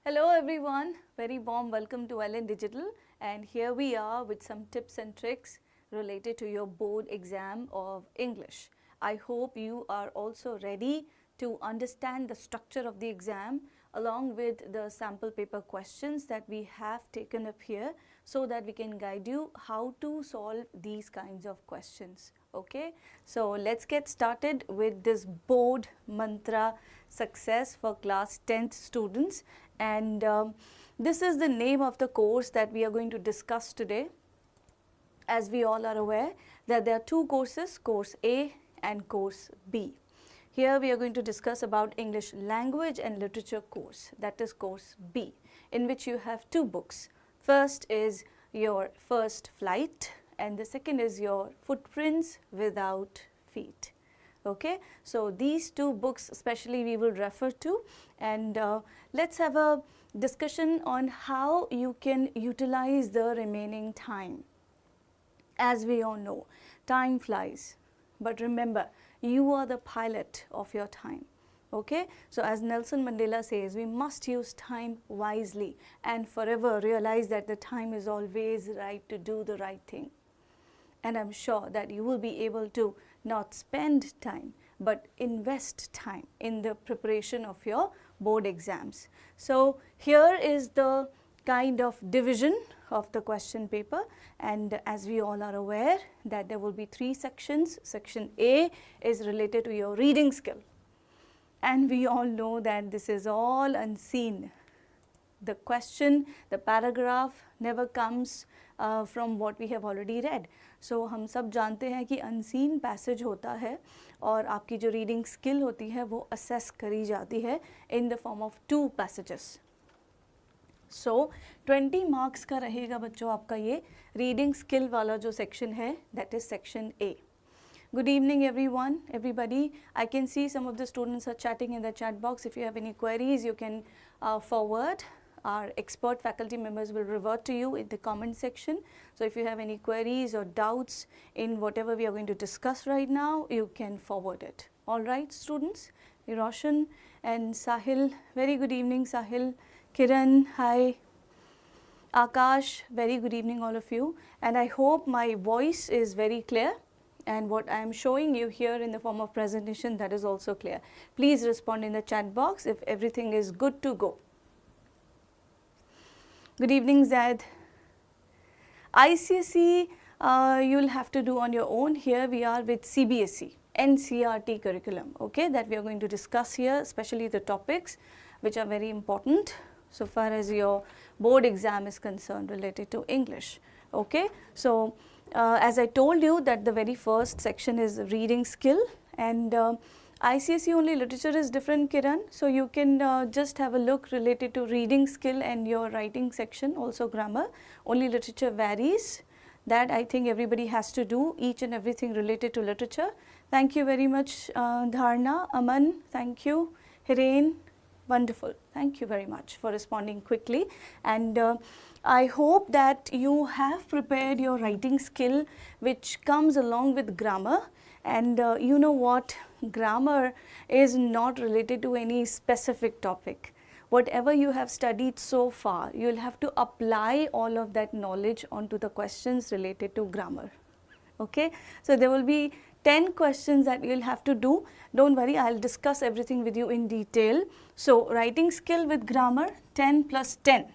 Hello everyone, very warm welcome to LN Digital, and here we are with some tips and tricks related to your board exam of English. I hope you are also ready to understand the structure of the exam along with the sample paper questions that we have taken up here so that we can guide you how to solve these kinds of questions. Okay, so let's get started with this board mantra success for class 10th students, and this is the name of the course that we are going to discuss today. As we all are aware that there are two courses, course A and course B. Here we are going to discuss about English language and literature course, that is course B, in which you have two books. First is your First Flight and the second is your Footprints Without Feet. Okay, so these two books especially we will refer to, and let's have a discussion on how you can utilize the remaining time. As we all know, time flies, but remember, you are the pilot of your time. Okay, so as Nelson Mandela says, we must use time wisely and forever realize that the time is always right to do the right thing. And I'm sure that you will be able to not spend time but invest time in the preparation of your board exams. So here is the kind of division of the question paper, and as we all are aware that there will be three sections. Section A is related to your reading skill, and we all know that this is all unseen. The question, the paragraph never comes from what we have already read. So हम सब जानते हैं कि unseen passage होता है और आपकी जो reading skill होती है वो assess करी जाती है in the form of two passages. So 20 marks का रहेगा बच्चों आपका ये reading skill वाला जो section है, that is section A. Good evening everyone, everybody. I can see some of the students are chatting in the chat box. If you have any queries, you can forward. Our expert faculty members will revert to you in the comment section. So if you have any queries or doubts in whatever we are going to discuss right now, you can forward it. All right, students. Roshan and Sahil, very good evening Sahil. Kiran, hi. Akash, very good evening all of you. And I hope my voice is very clear. And what I am showing you here in the form of presentation, that is also clear. Please respond in the chat box if everything is good to go. Good evening Zaid. ICSE you'll have to do on your own. Here we are with CBSE, NCRT curriculum, okay, that we are going to discuss here, especially the topics which are very important so far as your board exam is concerned related to English. Okay, so as I told you that the very first section is reading skill, and ICSE only literature is different, Kiran. So you can just have a look related to reading skill and your writing section, also grammar. Only literature varies. That I think everybody has to do each and everything related to literature. Thank you very much, Dharna, Aman, thank you, Hiren, wonderful. Thank you very much for responding quickly, and I hope that you have prepared your writing skill which comes along with grammar. And you know what, grammar is not related to any specific topic. Whatever you have studied so far, you will have to apply all of that knowledge onto the questions related to grammar. Okay, so there will be 10 questions that you will have to do. Don't worry, I will discuss everything with you in detail. So writing skill with grammar, 10 plus 10.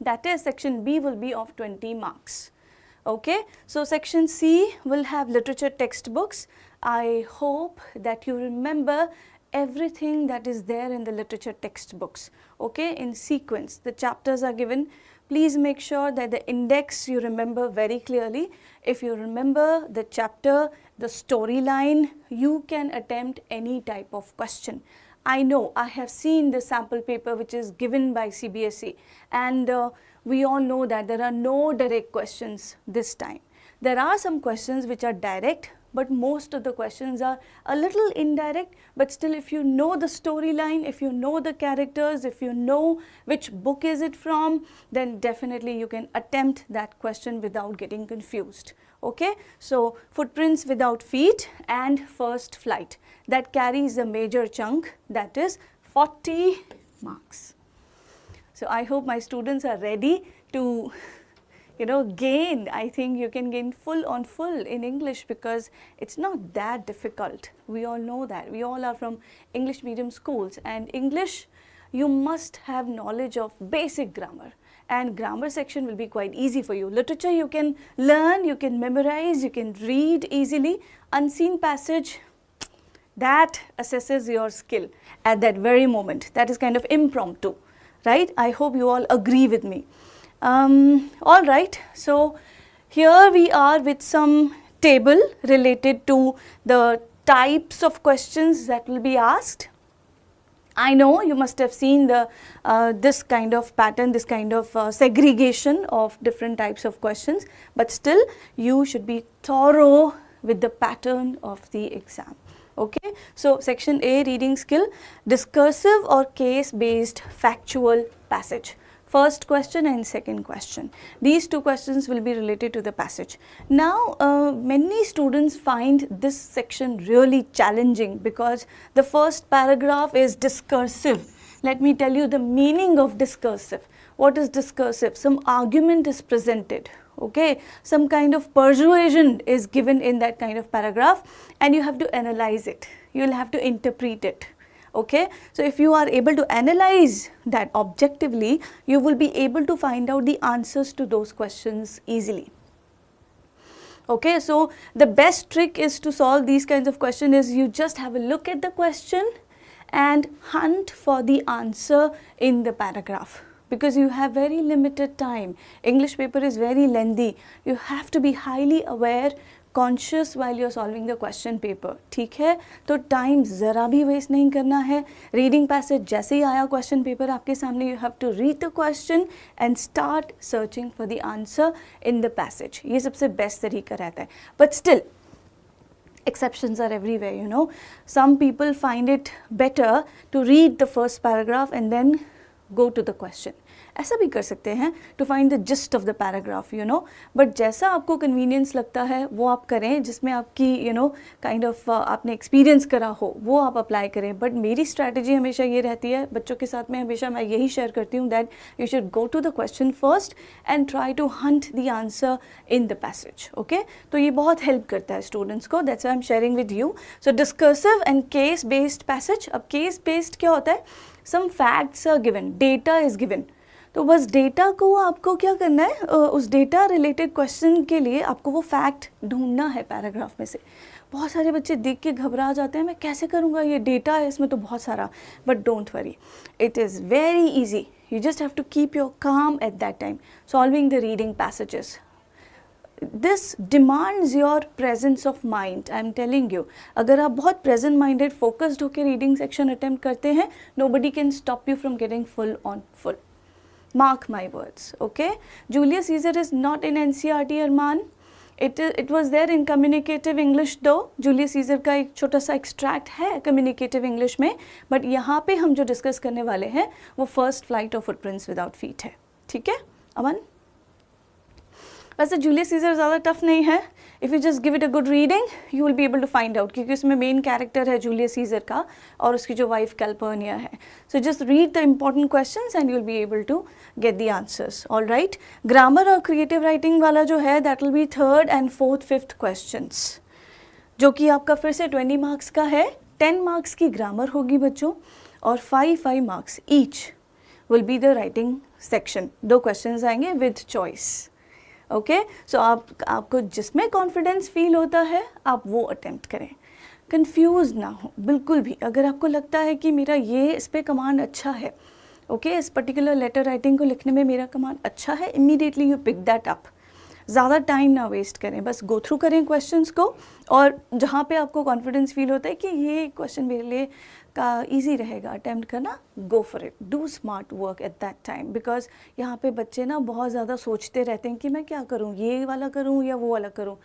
That is, section B will be of 20 marks. Okay, so section C will have literature textbooks. I hope that you remember everything that is there in the literature textbooks, okay, in sequence. The chapters are given. Please make sure that the index you remember very clearly. If you remember the chapter, the storyline, you can attempt any type of question. I know, I have seen the sample paper which is given by CBSE, and we all know that there are no direct questions this time. There are some questions which are direct, but most of the questions are a little indirect, but still if you know the storyline, if you know the characters, if you know which book is it from, then definitely you can attempt that question without getting confused. Okay, so Footprints Without Feet and First Flight, that carries a major chunk, that is 40 marks. So I hope my students are ready to gain. I think you can gain full on full in English because it's not that difficult. We all know that. We all are from English medium schools, and English, you must have knowledge of basic grammar, and grammar section will be quite easy for you. Literature you can learn, you can memorize, you can read easily. Unseen passage, that assesses your skill at that very moment. That is kind of impromptu, right? I hope you all agree with me. All right, so here we are with some table related to the types of questions that will be asked. I know you must have seen the this kind of pattern, this kind of segregation of different types of questions, but still you should be thorough with the pattern of the exam. Okay, so section A, reading skill, discursive or case based factual passage. First question and second question. These two questions will be related to the passage. Now, many students find this section really challenging because the first paragraph is discursive. Let me tell you the meaning of discursive. What is discursive? Some argument is presented. Okay, some kind of persuasion is given in that kind of paragraph, and you have to analyze it. You will have to interpret it. Okay, so if you are able to analyze that objectively, you will be able to find out the answers to those questions easily. Okay, so the best trick is to solve these kinds of questions is you just have a look at the question and hunt for the answer in the paragraph, because you have very limited time. English paper is very lengthy. You have to be highly aware, conscious while you are solving the question paper. ठीक है, तो time ज़रा भी waste नहीं करना है. Reading passage जैसे ही आया क्वेश्चन पेपर आपके सामने, you have to read the question and start searching for the answer in the passage. ये सबसे बेस्ट तरीका रहता है. But still exceptions are everywhere, you know. Some people find it better to read the first paragraph and then go to the question. ऐसा भी कर सकते हैं to find the gist of the paragraph, you know. But जैसा आपको convenience लगता है वो आप करें, जिसमें आपकी यू नो काइंड ऑफ आपने एक्सपीरियंस करा हो वो आप अप्लाई करें. बट मेरी स्ट्रैटेजी हमेशा ये रहती है, बच्चों के साथ में हमेशा मैं यही शेयर करती हूँ, that you should go to the question first and try to hunt the answer in the passage. Okay, तो ये बहुत हेल्प करता है स्टूडेंट्स को. That's I am sharing with you. So discursive and case based passage. अब case based क्या होता है? Some facts are given, data is given. तो बस डेटा को आपको क्या करना है, उस डेटा रिलेटेड क्वेश्चन के लिए आपको वो फैक्ट ढूंढना है पैराग्राफ में से. बहुत सारे बच्चे देख के घबरा जाते हैं, मैं कैसे करूँगा, ये डेटा है इसमें तो बहुत सारा. But don't worry, it is very easy. You just have to keep your calm at that time solving the reading passages. This demands your presence of mind. I am telling you, अगर आप बहुत present minded focused होकर reading section attempt करते हैं, nobody can stop you from getting full on full. Mark my words, okay? Julius Caesar is not in NCERT, Arman. It was there in communicative English though. Julius Caesar का एक छोटा सा extract है communicative English में, but यहाँ पे हम जो डिस्कस करने वाले हैं वो first flight of footprints without feet है. ठीक है अमन? वैसे जूलियस सीजर ज़्यादा टफ नहीं है. If you just give it a good reading you will be able to find out, क्योंकि उसमें मेन कैरेक्टर है जूलियस सीजर का और उसकी जो वाइफ कैल्पर्निया है. So just read the important questions and you will be able to get the answers. All right, grammar और creative writing वाला जो है that will be third and fourth fifth questions, जो कि आपका फिर से 20 मार्क्स का है. 10 मार्क्स की ग्रामर होगी बच्चों और 5 marks each will be the writing section. 2 questions आएंगे विद चॉइस. ओके, सो आपको जिसमें कॉन्फिडेंस फील होता है आप वो अटेम्प्ट करें. कंफ्यूज ना हो बिल्कुल भी. अगर आपको लगता है कि मेरा ये इस पे कमांड अच्छा है, ओके, इस पर्टिकुलर लेटर राइटिंग को लिखने में मेरा कमांड अच्छा है, immediately you pick that up. ज़्यादा टाइम ना वेस्ट करें, बस गो थ्रू करें क्वेश्चंस को, और जहाँ पे आपको कॉन्फिडेंस फील होता है कि ये क्वेश्चन मेरे लिए का ईजी रहेगा अटैम्प्ट करना, go for it. Do smart work at that time, because यहाँ पे बच्चे ना बहुत ज़्यादा सोचते रहते हैं कि मैं क्या करूँ, ये वाला करूँ या वो वाला करूँ.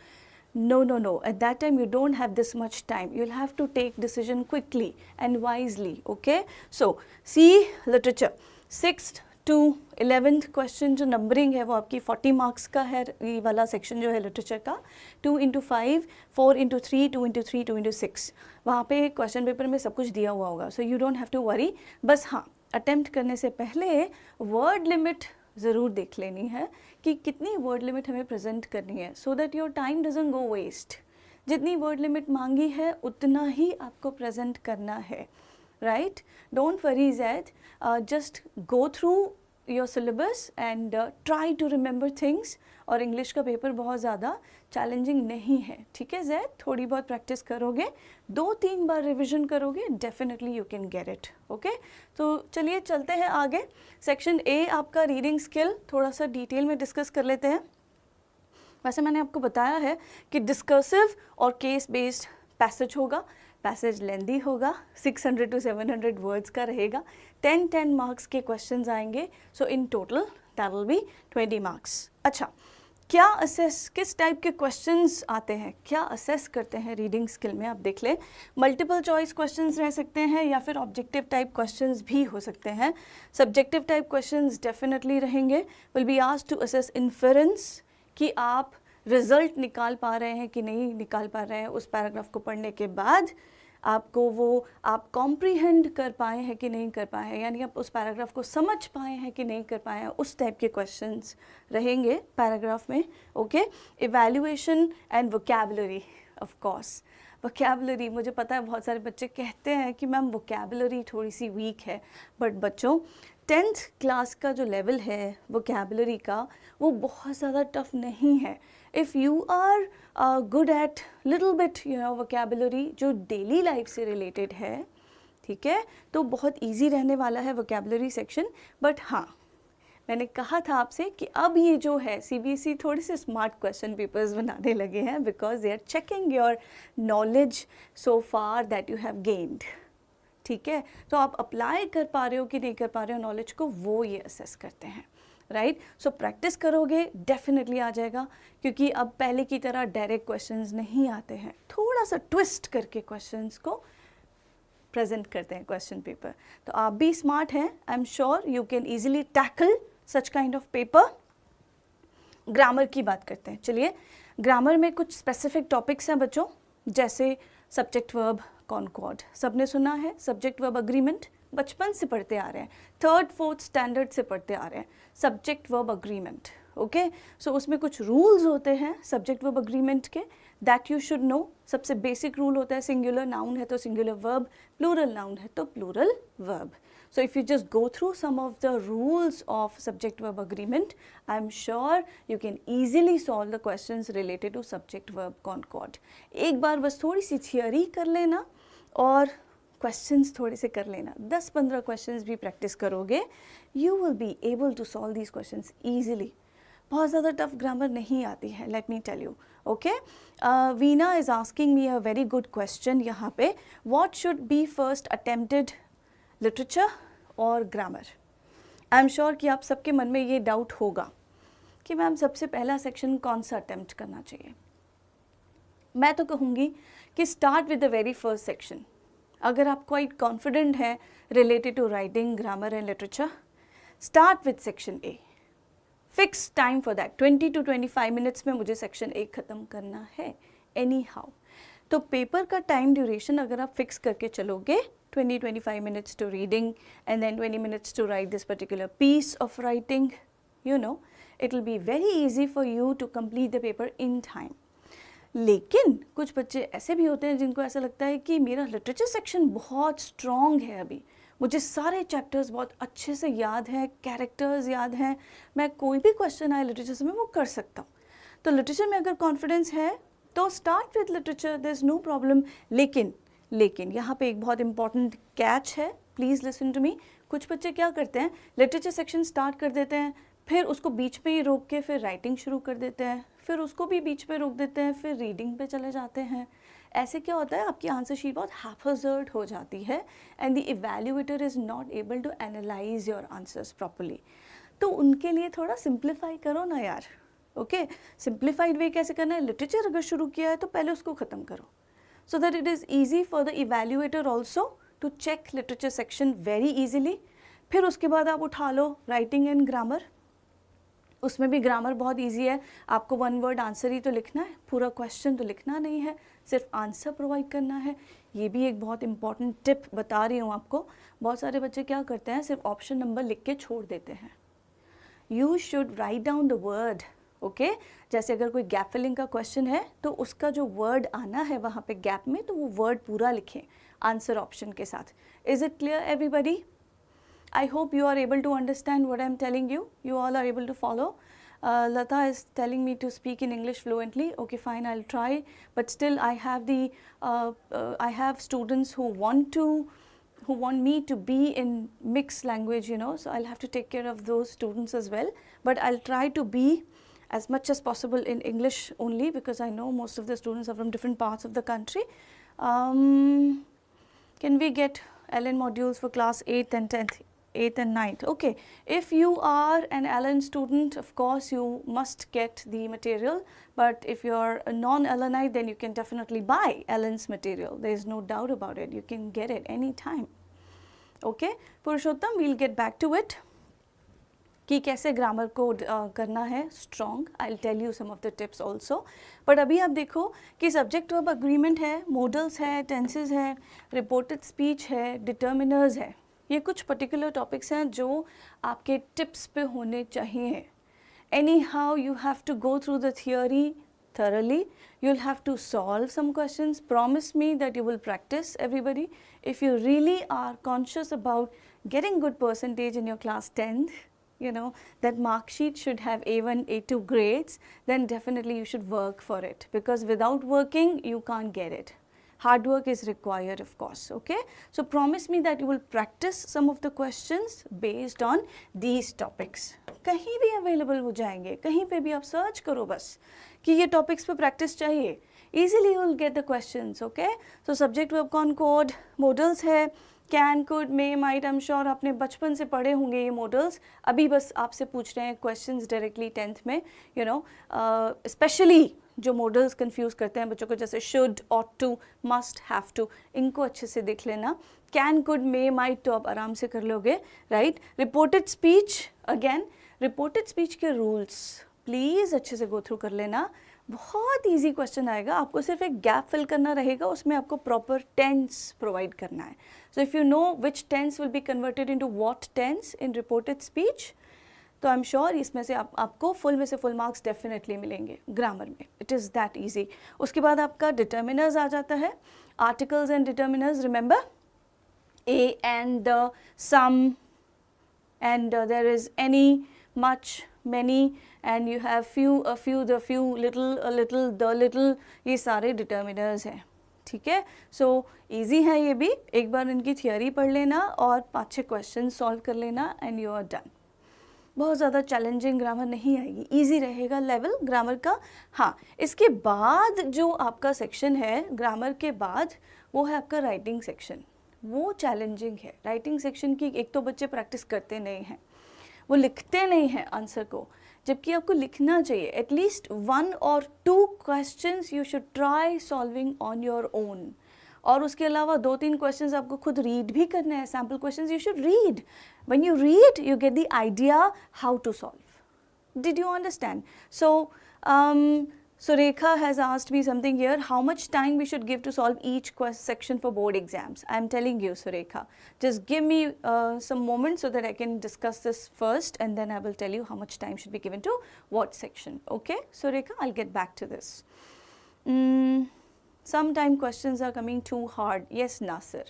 No, no, no. At that time, you don't have this much time. You'll have to take decision quickly and wisely. Okay. So, see literature. 6th to 11th question जो नंबरिंग है वो आपकी 40 मार्क्स का है. ये वाला सेक्शन जो है लिटरेचर का 2 into 5, 4 into 3, 2 into 3, 2 into 6. वहाँ पे क्वेश्चन पेपर में सब कुछ दिया हुआ होगा. So you don't have to worry. बस हाँ, अटेम्प्ट करने से पहले वर्ड लिमिट ज़रूर देख लेनी है कि कितनी वर्ड लिमिट हमें प्रेजेंट करनी है, so that your time doesn't go waste. जितनी वर्ड लिमिट मांगी है उतना ही आपको प्रेजेंट करना है, right? Don't worry that, just go through your syllabus and try to remember things. और इंग्लिश का पेपर बहुत ज़्यादा चैलेंजिंग नहीं है, ठीक है जैद? थोड़ी बहुत प्रैक्टिस करोगे, 2-3 बार रिविजन करोगे, definitely you can get it, okay? तो चलिए चलते हैं आगे। सेक्शन ए आपका रीडिंग स्किल, थोड़ा सा डिटेल में डिस्कस कर लेते हैं। वैसे मैंने आपको बताया है कि डिस्कर्सिव और केस बेस्ड पैसेज होगा। पैसेज लेंदी होगा, 600 to 700 वर्ड्स का रहेगा, 10 मार्क्स के क्वेश्चंस आएंगे। So in total that will be 20 marks. अच्छा, क्या असेस, किस टाइप के क्वेश्चंस आते हैं, क्या असेस करते हैं रीडिंग स्किल में, आप देख लें। मल्टीपल चॉइस क्वेश्चंस रह सकते हैं या फिर ऑब्जेक्टिव टाइप क्वेश्चंस भी हो सकते हैं। सब्जेक्टिव टाइप क्वेश्चंस डेफिनेटली रहेंगे। Will be asked to assess inference, कि आप रिजल्ट निकाल पा रहे हैं कि नहीं निकाल पा रहे हैं उस पैराग्राफ को पढ़ने के बाद। आपको वो आप कॉम्प्रीहेंड कर पाए हैं कि नहीं कर पाए हैं, यानी आप उस पैराग्राफ को समझ पाए हैं कि नहीं कर पाए हैं, उस टाइप के क्वेश्चंस रहेंगे पैराग्राफ में, okay? Evaluation and vocabulary, of course vocabulary. मुझे पता है बहुत सारे बच्चे कहते हैं कि मैम वोकैबुलरी थोड़ी सी वीक है, बट बच्चों 10th क्लास का जो लेवल है वोकैबुलरी का, वो बहुत ज़्यादा टफ नहीं है। If you are good at little bit vocabulary जो डेली लाइफ से रिलेटेड है, ठीक है, तो बहुत इजी रहने वाला है वोकैबुलरी सेक्शन। बट हाँ, मैंने कहा था आपसे कि अब ये जो है CBSE थोड़े से स्मार्ट क्वेश्चन पेपर्स बनाने लगे हैं, because they are checking your knowledge so far that you have gained, ठीक है? तो आप अप्लाई कर पा रहे हो कि नहीं कर पा रहे हो नॉलेज को, वो ये असेस करते हैं, राइट? सो प्रैक्टिस करोगे डेफिनेटली आ जाएगा, क्योंकि अब पहले की तरह डायरेक्ट क्वेश्चंस नहीं आते हैं, थोड़ा सा ट्विस्ट करके क्वेश्चंस को प्रेजेंट करते हैं क्वेश्चन पेपर। तो आप भी स्मार्ट हैं, I am sure you can easily tackle such kind of paper. Grammar की बात करते हैं। चलिए, ग्रामर में कुछ स्पेसिफिक टॉपिक्स हैं बच्चों, जैसे सब्जेक्ट वर्ब कॉनकॉर्ड, सबने सुना है। सब्जेक्ट वर्ब अग्रीमेंट बचपन से पढ़ते आ रहे हैं, 3rd 4th स्टैंडर्ड से पढ़ते आ रहे हैं सब्जेक्ट वर्ब अग्रीमेंट, ओके? सो उसमें कुछ रूल्स होते हैं सब्जेक्ट वर्ब अग्रीमेंट के, दैट यू शुड नो। सबसे बेसिक रूल होता है सिंगुलर नाउन है तो सिंगुलर वर्ब, प्लूरल नाउन है तो plural verb. So if you just go through some of the rules of subject verb agreement, I'm sure you can easily solve the questions related to subject verb concord. एक बार बस थोड़ी सी theory कर लेना और questions थोड़े से कर लेना, 10-15 questions भी practice करोगे, you will be able to solve these questions easily. बहुत ज़्यादा टफ ग्रामर नहीं आती है, let me tell you. Okay, Veena is asking me a very good question यहाँ पे, what should be first attempted, literature और grammar? I am sure कि आप सबके मन में ये डाउट होगा कि मैम सबसे पहला सेक्शन कौन सा अटेम्प्ट करना चाहिए। मैं तो कहूँगी कि start with the very first section. अगर आप क्वाइट कॉन्फिडेंट हैं related to writing, grammar and literature, start with section A. Fix time for that, 20 to 25 minutes में मुझे सेक्शन ए ख़त्म करना है एनी हाउ। तो पेपर का टाइम ड्यूरेशन अगर आप फिक्स करके चलोगे, 20-25 minutes to reading and then 20 minutes to write this particular piece of writing, you know, it will be very easy for you to complete the paper in time. लेकिन कुछ बच्चे ऐसे भी होते हैं जिनको ऐसा लगता है कि मेरा लिटरेचर सेक्शन बहुत स्ट्रॉन्ग है, अभी मुझे सारे चैप्टर्स बहुत अच्छे से याद हैं, कैरेक्टर्स याद हैं, मैं कोई भी क्वेश्चन आए लिटरेचर में वो कर सकता हूँ। तो लिटरेचर में अगर कॉन्फिडेंस है तो start with literature, there is no problem. लेकिन यहाँ पे एक बहुत इंपॉर्टेंट कैच है, प्लीज़ लिसन टू मी। कुछ बच्चे क्या करते हैं, लिटरेचर सेक्शन स्टार्ट कर देते हैं, फिर उसको बीच में ही रोक के फिर राइटिंग शुरू कर देते हैं, फिर उसको भी बीच में रोक देते हैं, फिर रीडिंग पे चले जाते हैं। ऐसे क्या होता है, आपकी आंसर शीट बहुत हैफर्ड हो जाती है and the evaluator is not able to analyse your answers properly. तो उनके लिए थोड़ा सिंप्लीफाई करो ना यार, ओके? सिंप्लीफाइड वे कैसे करना है, लिटरेचर अगर शुरू किया है तो पहले उसको ख़त्म करो, so that it is easy for the evaluator also to check literature section very easily. फिर उसके बाद आप उठा लो writing and grammar, उसमें भी ग्रामर बहुत इजी है, आपको वन वर्ड आंसर ही तो लिखना है, पूरा क्वेश्चन तो लिखना नहीं है, सिर्फ आंसर प्रोवाइड करना है। ये भी एक बहुत इंपॉर्टेंट टिप बता रही हूँ आपको। बहुत सारे बच्चे क्या करते हैं, सिर्फ ऑप्शन नंबर लिख के छोड़ देते हैं। You should write down the word, okay. जैसे अगर कोई गैप फिलिंग का क्वेश्चन है तो उसका जो वर्ड आना है वहाँ पे गैप में, तो वो वर्ड पूरा लिखें आंसर ऑप्शन के साथ। Is it clear everybody? I hope you are able to understand what I am telling you. You all are able to follow. Lata is telling me to speak in English fluently. Okay, fine, I'll try. But still, I have students who want me to be in mixed language, you know. So I'll have to take care of those students as well. But I'll try to be as much as possible in English only, because I know most of the students are from different parts of the country. Can we get LN modules for class 8th and 10th? 8th and 9th. Okay, if you are an LN student, of course you must get the material, but if you are a non-LNite, then you can definitely buy LN's material. There is no doubt about it. You can get it anytime. Okay, Purushottam, we'll get back to it कि कैसे grammar को करना है strong. I will tell you some of the tips also. But अभी आप देखो कि subject verb agreement है, मॉडल्स है, टेंसेज है, रिपोर्टेड स्पीच है, डिटर्मिनर्स है। ये कुछ पर्टिकुलर टॉपिक्स हैं जो आपके टिप्स पे होने चाहिए। Anyhow you have to go through the theory thoroughly. You'll have to solve some questions. Promise me that you will practice, everybody. If you really are conscious about getting good percentage in your class 10th, you know, that mark sheet should have A1, A2 grades, then definitely you should work for it, because without working you can't get it. Hard work is required, of course, okay. So promise me that you will practice some of the questions based on these topics. कहीं भी available हो जाएंगे, कहीं पे भी आप search करो बस कि ये topics पे practice चाहिए, easily you will get the questions, okay. So subject verb concord, modals है, can, could, may, might, I'm sure आपने बचपन से पढ़े होंगे ये modals, अभी बस आपसे पूछ रहे हैं questions directly 10th में, you know, especially जो मॉडल्स कंफ्यूज करते हैं बच्चों को, जैसे should, ought to, must, have to, इनको अच्छे से देख लेना। कैन, कुड, मे, माइट तो आप आराम से कर लोगे, right. Reported speech, again reported speech के रूल्स प्लीज़ अच्छे से गो थ्रू कर लेना। बहुत इजी क्वेश्चन आएगा, आपको सिर्फ एक गैप फिल करना रहेगा, उसमें आपको प्रॉपर टेंस प्रोवाइड करना है। So if you know which tense will be converted into what tense in reported speech, तो आई एम श्योर इसमें से आपको फुल में से फुल मार्क्स डेफिनेटली मिलेंगे ग्रामर में। It is that easy. उसके बाद आपका डिटर्मिनर्स आ जाता है, articles and determiners, remember a and the, some and there is any, much, many, and you have few, a few, the few, little, a little, the little, ये सारे determiners हैं, ठीक है। सो ईजी है ये भी, एक बार इनकी थियोरी पढ़ लेना और 5-6 क्वेश्चन सॉल्व कर लेना एंड यू आर डन। बहुत ज़्यादा चैलेंजिंग ग्रामर नहीं आएगी, इजी रहेगा लेवल ग्रामर का। हाँ, इसके बाद जो आपका सेक्शन है ग्रामर के बाद, वो है आपका राइटिंग सेक्शन। वो चैलेंजिंग है। राइटिंग सेक्शन की एक तो बच्चे प्रैक्टिस करते नहीं हैं, वो लिखते नहीं हैं आंसर को, जबकि आपको लिखना चाहिए। At least 1 or 2 questions you should try solving on your own. और उसके अलावा 2-3 क्वेश्चंस आपको खुद रीड भी करने हैं, sample questions you should read. When you read, you get the idea how to solve. Did you understand? So, Surekha has asked me something here, how much time we should give to solve each section for board exams. I am telling you, Surekha, just give me some moments so that I can discuss this first, and then I will tell you how much time should be given to what section. Okay, Surekha, I'll get back to this. Sometimes questions are coming too hard. Yes, Nasir.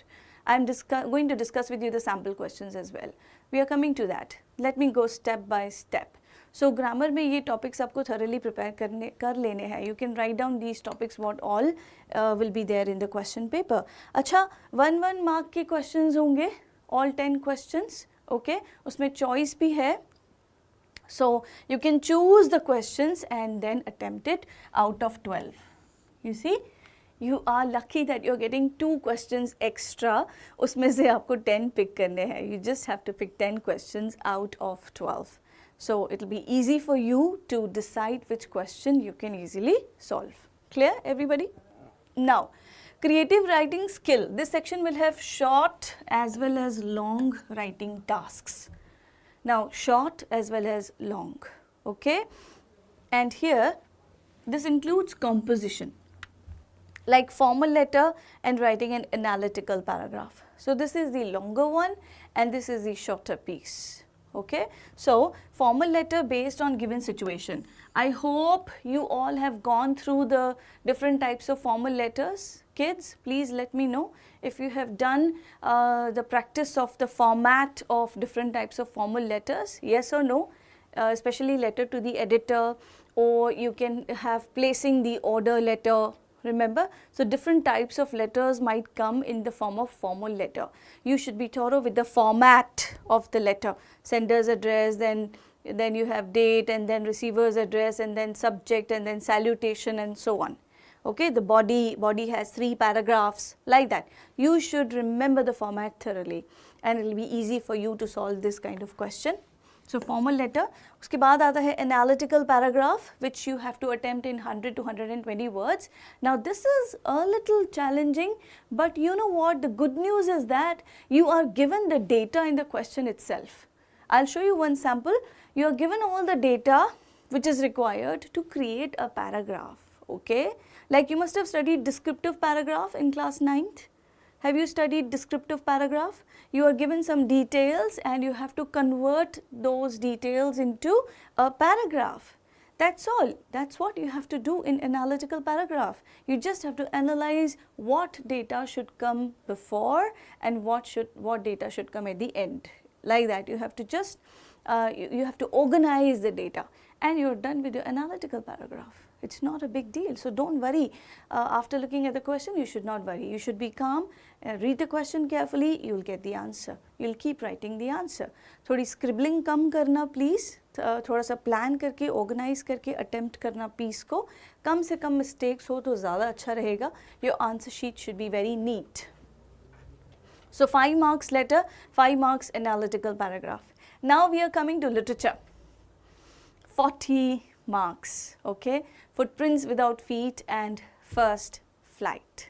I am going to discuss with you the sample questions as well. We are coming to that. Let me go step by step. So grammar में ये topics आपको thoroughly prepare कर लेने हैं. You can write down these topics what all will be there in the question paper. अच्छा, 1 mark के questions होंगे, all 10 questions. Okay, उसमें choice भी है. So you can choose the questions and then attempt it out of 12. You see? You are lucky that you're getting 2 questions extra. उसमें से आपको 10 pick करने हैं. You just have to pick 10 questions out of 12. So it will be easy for you to decide which question you can easily solve. Clear, everybody? Now, creative writing skill. This section will have short as well as long writing tasks. Now, short as well as long. okay? And here this includes composition, like formal letter and writing an analytical paragraph. So this is the longer one and this is the shorter piece, okay? So formal letter based on given situation. I hope you all have gone through the different types of formal letters. Kids, please let me know if you have done the practice of the format of different types of formal letters, yes or no, especially letter to the editor, or you can have placing the order letter. Remember, so different types of letters might come in the form of formal letter. You should be thorough with the format of the letter. Sender's address, then you have date, and then receiver's address, and then subject, and then salutation, and so on. Okay, the body has 3 paragraphs, like that. You should remember the format thoroughly and it will be easy for you to solve this kind of question. So formal letter, उसके बाद आता है analytical paragraph, which you have to attempt in 100 to 120 words. Now this is a little challenging, but you know what, the good news is that you are given the data in the question itself. I'll show you one sample. You are given all the data which is required to create a paragraph, okay? Like you must have studied descriptive paragraph in class 9th. Have you studied descriptive paragraph? You are given some details and you have to convert those details into a paragraph. That's all. That's what you have to do in analytical paragraph. You just have to analyze what data should come before and what data should come at the end. Like that, you have to just you have to organize the data and you're done with your analytical paragraph. It's not a big deal. So don't worry. After looking at the question, you should not worry. You should be calm, read the question carefully, you'll get the answer. You'll keep writing the answer. थोड़ी scribbling कम करना please. थोड़ा सा plan करके, organize करके attempt करना piece को. कम से कम mistakes हो तो ज़्यादा अच्छा रहेगा. Your answer sheet should be very neat. So 5 marks letter, 5 marks analytical paragraph. Now we are coming to literature. 40 marks, okay? Footprints without feet and first flight.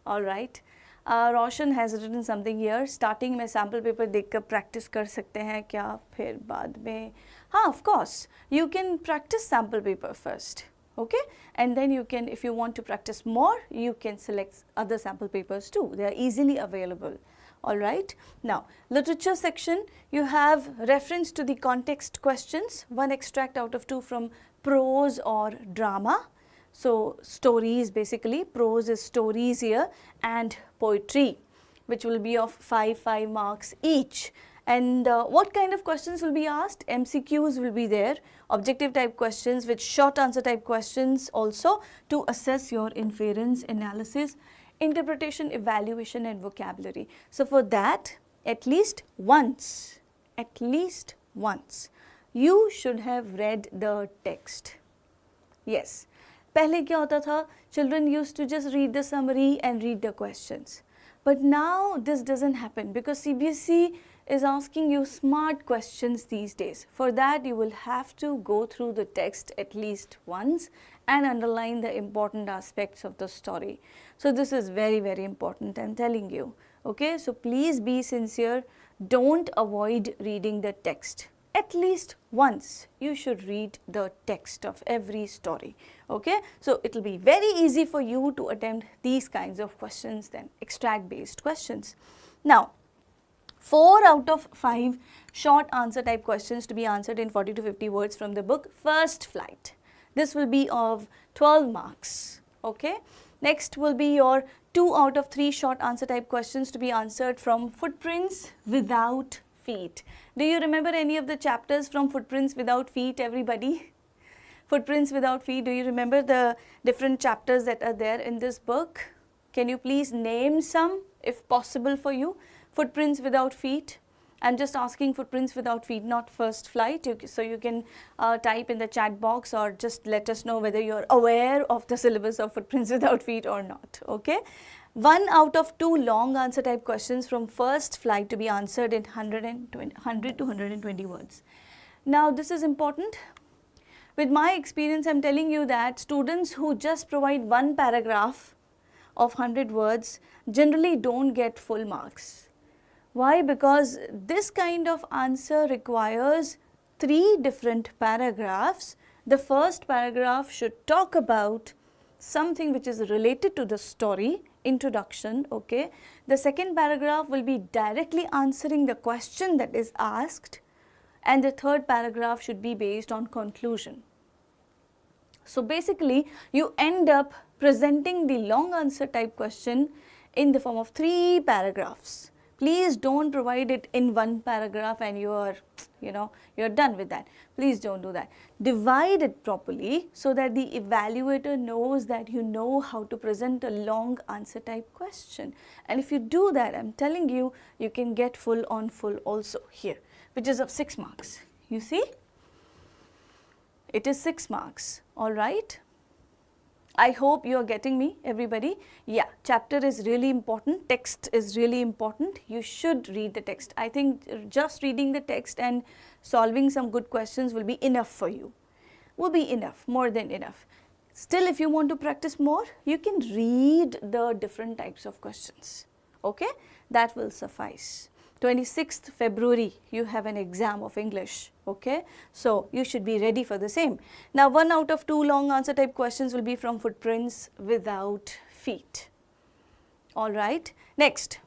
All right. Roshan has written something here. Starting में sample paper देखकर practice कर सकते हैं क्या फिर बाद में? हाँ, of course. You can practice sample paper first, okay? And then you can, if you want to practice more, you can select other sample papers too. They are easily available. All right. Now, literature section, you have reference to the context questions, 1 extract out of 2 from prose or drama. So, stories basically, prose is stories here, and poetry, which will be of 5 marks each. And what kind of questions will be asked? MCQs will be there, objective type questions with short answer type questions also to assess your inference, analysis, interpretation, evaluation and vocabulary. So for that, at least once, you should have read the text. Yes. पहले क्या होता था? Children used to just read the summary and read the questions. But now this doesn't happen because CBSE is asking you smart questions these days. For that, you will have to go through the text at least once and underline the important aspects of the story. So this is very, very important, I'm telling you. Okay, so please be sincere. Don't avoid reading the text. At least once you should read the text of every story. Okay, so it will be very easy for you to attempt these kinds of questions, then extract based questions. Now, 4 out of 5 short answer type questions to be answered in 40 to 50 words from the book First Flight. This will be of 12 marks. Okay. Next will be your 2 out of 3 short answer type questions to be answered from Footprints Without Feet. Do you remember any of the chapters from Footprints Without Feet, everybody? Footprints Without Feet, do you remember the different chapters that are there in this book? Can you please name some if possible for you? Footprints Without Feet. I'm just asking Footprints Without Feet, not First Flight. So you can type in the chat box or just let us know whether you're aware of the syllabus of Footprints Without Feet or not. Okay. 1 out of 2 long answer type questions from First Flight to be answered in 100 to 120 words. Now this is important. With my experience, I'm telling you that students who just provide 1 paragraph of 100 words generally don't get full marks. Why? Because this kind of answer requires 3 different paragraphs. The first paragraph should talk about something which is related to the story, introduction, okay. The second paragraph will be directly answering the question that is asked, and the third paragraph should be based on conclusion. So basically you end up presenting the long answer type question in the form of 3 paragraphs. Please don't provide it in 1 paragraph and you are done with that. Please don't do that. Divide it properly so that the evaluator knows that you know how to present a long answer type question. And if you do that, I'm telling you, you can get full on full also here, which is of 6 marks. You see? It is 6 marks, alright. I hope you are getting me, everybody. Yeah, chapter is really important, text is really important. You should read the text. I think just reading the text and solving some good questions will be enough for you. Will be enough, more than enough. Still, if you want to practice more, you can read the different types of questions. Okay, that will suffice. 26th February, you have an exam of English, okay. So, you should be ready for the same. Now, 1 out of 2 long answer type questions will be from footprints without feet. Alright, next.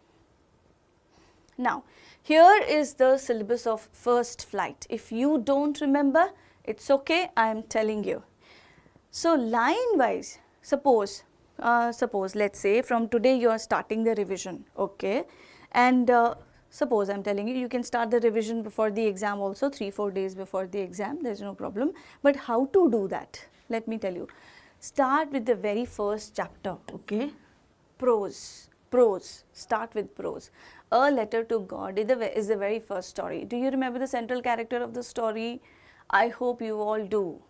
Now, here is the syllabus of first flight. If you don't remember, it's okay, I am telling you. So, line wise, suppose let's say from today you are starting the revision, okay, and suppose I'm telling you, you can start the revision before the exam also, 3-4 days before the exam, there is no problem. But how to do that? Let me tell you. Start with the very first chapter, okay? Prose, start with prose. A Letter to God is the very first story. Do you remember the central character of the story? I hope you all do,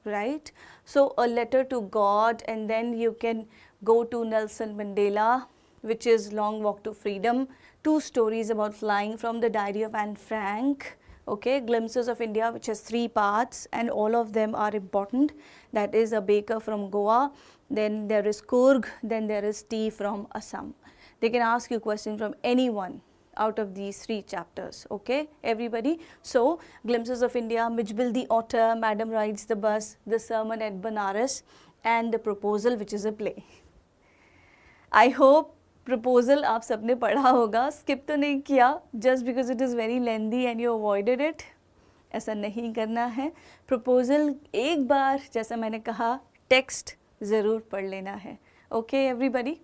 right? So, A Letter to God, and then you can go to Nelson Mandela, which is Long Walk to Freedom. 2 stories about flying from the Diary of Anne Frank, okay, Glimpses of India, which has 3 parts and all of them are important. That is A Baker from Goa, then there is Kurg, then there is Tea from Assam. They can ask you questions from anyone out of these 3 chapters, okay, everybody. So, Glimpses of India, Mijbil the Otter, Madam Rides the Bus, The Sermon at Banaras, and The Proposal, which is a play. I hope proposal आप सबने पढ़ा होगा, skip तो नहीं किया just because it is very lengthy and you avoided it. ऐसा नहीं करना है. प्रपोजल एक बार जैसा मैंने कहा टेक्स्ट ज़रूर पढ़ लेना है. Okay everybody.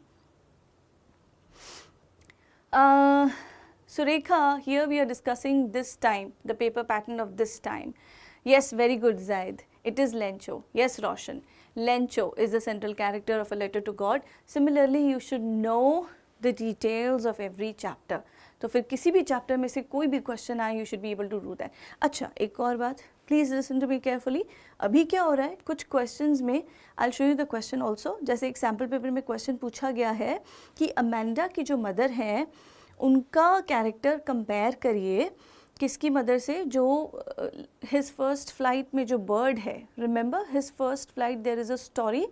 Surekha, here we are discussing this time, the paper pattern of this time. Yes, very good Zaid. It is Lencho. Yes, Roshan. Lencho is the central character of A Letter to God. Similarly, you should know the details of every chapter. तो फिर किसी भी chapter में से कोई भी question आए, you should be able to do that. अच्छा, एक और बात, please listen to me carefully. अभी क्या हो रहा है, कुछ questions में, I'll show you the question also. जैसे एक sample paper में question पूछा गया है कि अमेंडा की जो mother है, उनका character compare करिए किसकी मदर से, जो his first flight में जो bird है, remember his first flight there is a story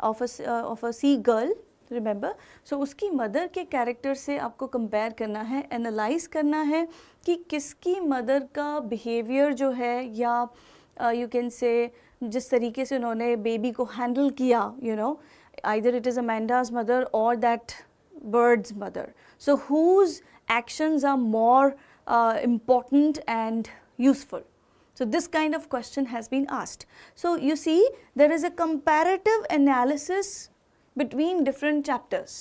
of a sea girl, remember. So उसकी मदर के कैरेक्टर से आपको कंपेयर करना है, एनालाइज करना है कि किसकी मदर का बिहेवियर जो है, या यू कैन से जिस तरीके से उन्होंने बेबी को हैंडल किया, you know, either it is Amanda's mother और that bird's mother. So whose actions are more important and useful? So this kind of question has been asked. So you see, there is a comparative analysis between different chapters.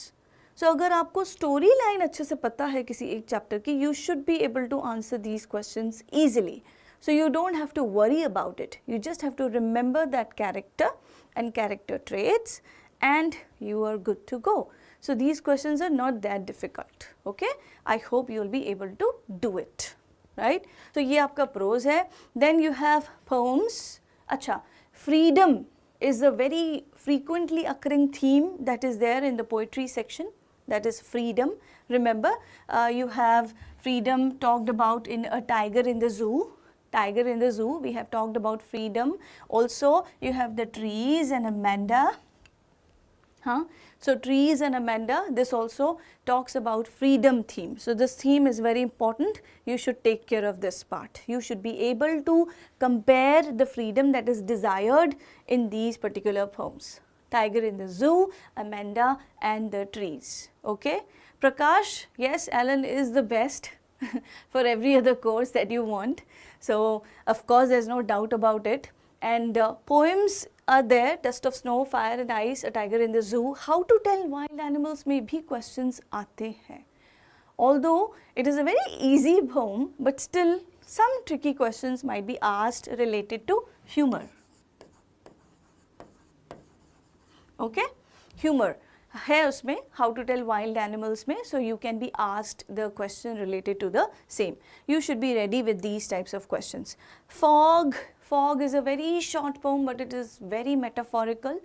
So अगर आपको story line अच्छे से पता है किसी एक chapter की, you should be able to answer these questions easily. So you don't have to worry about it. You just have to remember that character and character traits and you are good to go. So these questions are not that difficult, okay? I hope you will be able to do it, right? So ये आपका prose है. Then you have poems. अच्छा, freedom is a very frequently occurring theme that is there in the poetry section. That is freedom. Remember, you have freedom talked about in A Tiger in the Zoo. Tiger in the Zoo, we have talked about freedom. Also, you have the trees and Amanda. Huh? So trees and Amanda, this also talks about freedom theme. So this theme is very important. You should take care of this part. You should be able to compare the freedom that is desired in these particular poems. Tiger in the zoo, Amanda and the trees. Okay. Prakash, yes, Alan is the best for every other course that you want. So of course there's no doubt about it. And poems are there, Dust of Snow, Fire and Ice, A Tiger in the Zoo, How to Tell Wild Animals में भी questions आते हैं. Although it is a very easy poem, but still some tricky questions might be asked related to humor. Okay, humor है उसमें, How to Tell Wild Animals में, so you can be asked the question related to the same. You should be ready with these types of questions. Fog. Fog is a very short poem, but it is very metaphorical.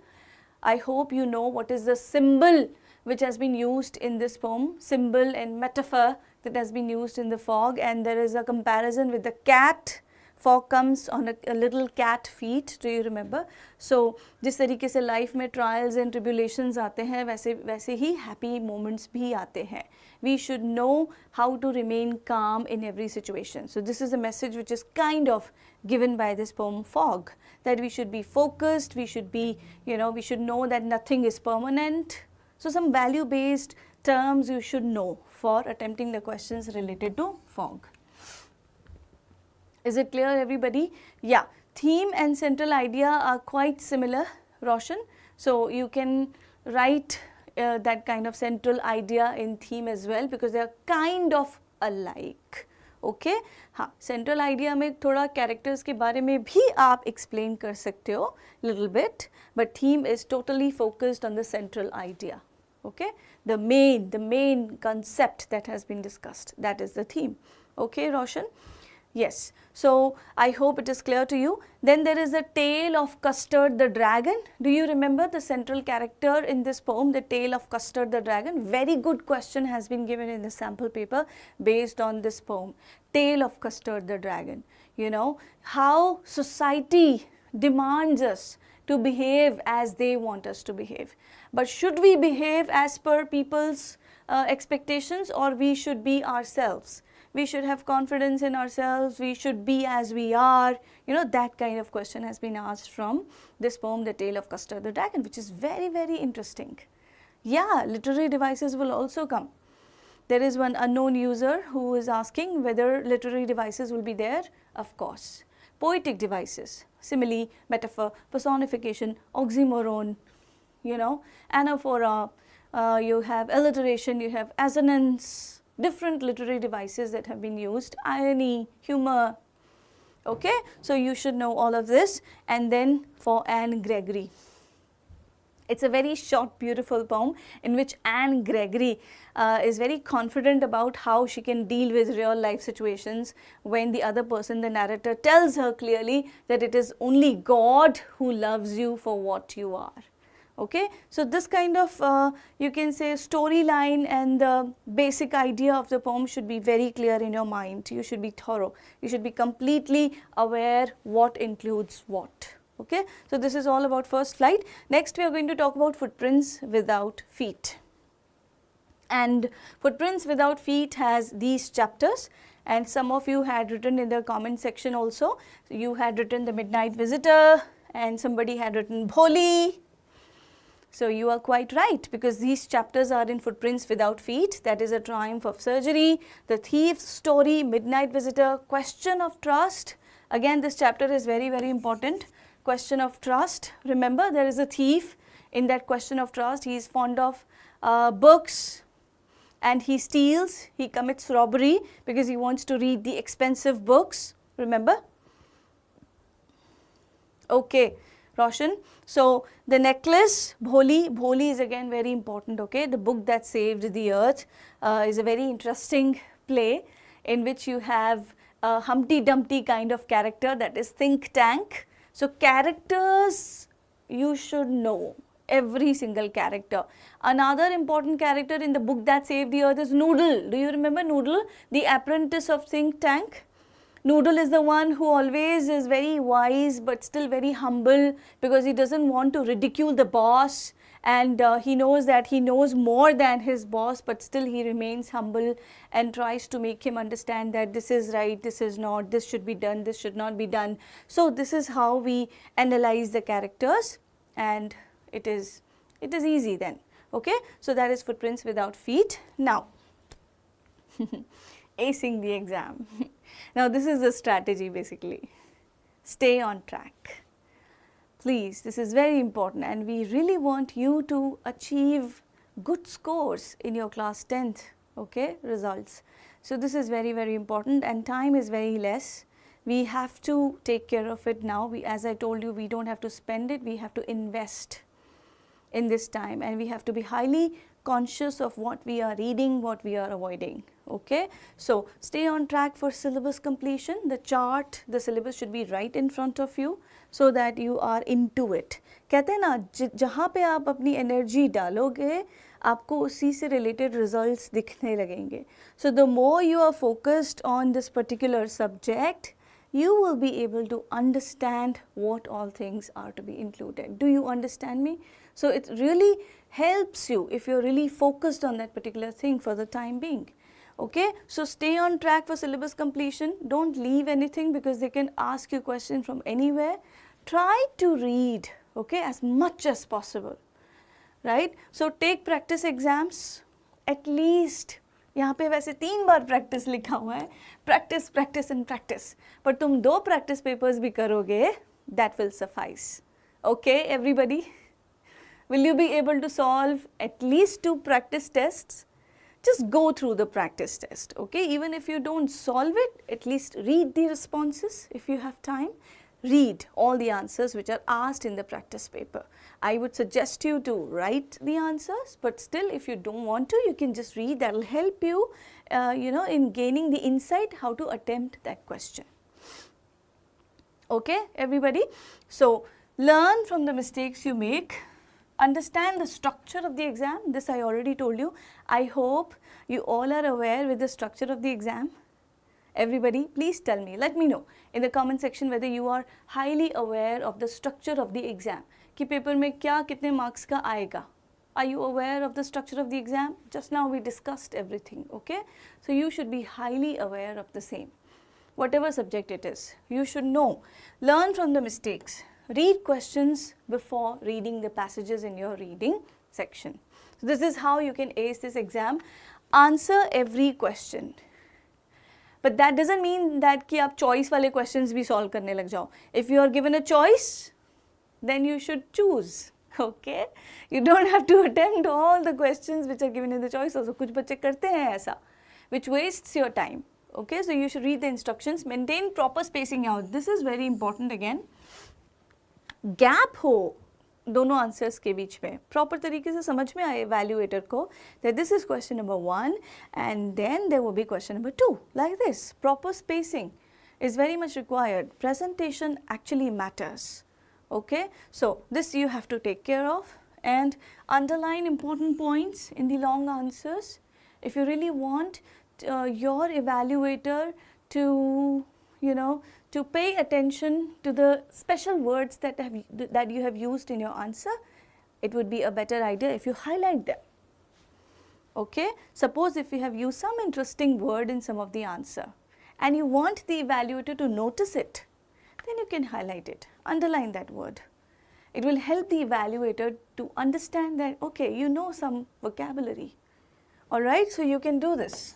I hope you know what is the symbol which has been used in this poem, symbol and metaphor that has been used in the fog, and there is a comparison with the cat. Fog comes on a little cat feet, do you remember? So, जिस तरीके से life में trials and tribulations आते हैं, वैसे ही happy moments भी आते हैं. We should know how to remain calm in every situation. So, this is a message which is kind of given by this poem Fog, that we should be focused, we should be, we should know that nothing is permanent. So, some value based terms you should know for attempting the questions related to fog. Is it clear, everybody? Yeah, theme and central idea are quite similar, Roshan. So, you can write that kind of central idea in theme as well, because they are kind of alike. Okay? हाँ, central idea में थोड़ा characters के बारे में भी आप explain कर सकते हो little bit, but theme is totally focused on the central idea. Okay? The main concept that has been discussed, that is the theme. Okay, Roshan? Yes. So, I hope it is clear to you. Then there is a tale of Custard the dragon. Do you remember the central character in this poem, the tale of Custard the dragon? Very good question has been given in the sample paper based on this poem. Tale of Custard the dragon. How society demands us to behave as they want us to behave. But should we behave as per people's expectations, or we should be ourselves? We should have confidence in ourselves, we should be as we are, that kind of question has been asked from this poem, The Tale of Custard the Dragon, which is very, very interesting. Yeah, literary devices will also come. There is one unknown user who is asking whether literary devices will be there. Of course. Poetic devices, simile, metaphor, personification, oxymoron, anaphora, you have alliteration, you have assonance, different literary devices that have been used, irony, humor. Okay, so you should know all of this. And then for Anne Gregory, it's a very short, beautiful poem in which Anne Gregory is very confident about how she can deal with real life situations when the other person, the narrator, tells her clearly that it is only God who loves you for what you are. Okay, so this kind of you can say storyline and the basic idea of the poem should be very clear in your mind. You should be thorough. You should be completely aware what includes what. Okay, so this is all about first flight. Next, we are going to talk about footprints without feet. And footprints without feet has these chapters, and some of you had written in the comment section also. You had written The Midnight Visitor, and somebody had written Bholi. So, you are quite right, because these chapters are in Footprints Without Feet, that is A Triumph of Surgery, The Thief's Story, Midnight Visitor, Question of Trust. Again, this chapter is very, very important. Question of trust. Remember, there is a thief in that question of trust. He is fond of books and he steals, he commits robbery because he wants to read the expensive books. Remember? Okay, Roshan. So, the necklace, Bholi is again very important, okay. The book that saved the earth is a very interesting play in which you have a Humpty Dumpty kind of character, that is think tank. So, characters you should know, every single character. Another important character in the book that saved the earth is Noodle. Do you remember Noodle, the apprentice of think tank? Noodle is the one who always is very wise but still very humble because he doesn't want to ridicule the boss, and he knows that he knows more than his boss, but still he remains humble and tries to make him understand that this is right, this is not, this should be done, this should not be done. So this is how we analyze the characters, and it is easy then. Okay, so that is footprints without feet. Now acing the exam. Now this is the strategy basically. Stay on track. Please, this is very important, and we really want you to achieve good scores in your class 10th, okay, results. So this is very, very important, and time is very less. We have to take care of it now. As I told you, we don't have to spend it, we have to invest in this time, and we have to be highly conscious of what we are reading, what we are avoiding. Okay, so stay on track for syllabus completion. The chart, the syllabus should be right in front of you so that you are into it. कहते हैं ना, जहाँ पे आप अपनी energy डालोगे आपको उसी से related results दिखने लगेंगे. So the more you are focused on this particular subject, you will be able to understand what all things are to be included. Do you understand me? So it really helps you if you're really focused on that particular thing for the time being. Okay, so stay on track for syllabus completion. Don't leave anything because they can ask you questions from anywhere. Try to read, okay, as much as possible, right? So take practice exams at least. यहाँ पे वैसे 3 बार practice लिखा हुआ है, practice, practice and practice. पर तुम 2 practice papers भी करोगे, that will suffice. Okay, everybody? Will you be able to solve at least 2 practice tests? Just go through the practice test, okay? Even if you don't solve it, at least read the responses if you have time. Read all the answers which are asked in the practice paper. I would suggest you to write the answers, but still if you don't want to, you can just read. That will help you, in gaining the insight how to attempt that question. Okay, everybody? So, learn from the mistakes you make. Understand the structure of the exam. This I already told you. I hope you all are aware with the structure of the exam. Everybody, please tell me, let me know in the comment section whether you are highly aware of the structure of the exam. कि paper में क्या कितने marks का आएगा. Are you aware of the structure of the exam? Just now we discussed everything, okay? So you should be highly aware of the same. Whatever subject it is, you should know. Learn from the mistakes. Read questions before reading the passages in your reading section. So this is how you can ace this exam. Answer every question. But that doesn't mean that कि आप choice वाले questions भी solve करने लग जाओ. If you are given a choice, then you should choose. Okay? You don't have to attempt all the questions which are given in the choice. Also, कुछ बच्चे करते हैं ऐसा, which wastes your time. Okay? So you should read the instructions. Maintain proper spacing out. This is very important again. Gap हो दोनों answers के बीच में proper तरीके से समझ में आए evaluator को that this is question number 1 and then there will be question number 2 like this. Proper spacing is very much required. Presentation actually matters. Okay, so this you have to take care of and underline important points in the long answers. If you really want your evaluator to to pay attention to the special words that you have used in your answer, it would be a better idea if you highlight them. Okay, suppose if you have used some interesting word in some of the answer and you want the evaluator to notice it, then you can highlight it, underline that word. It will help the evaluator to understand that, okay, you know some vocabulary. Alright, so you can do this.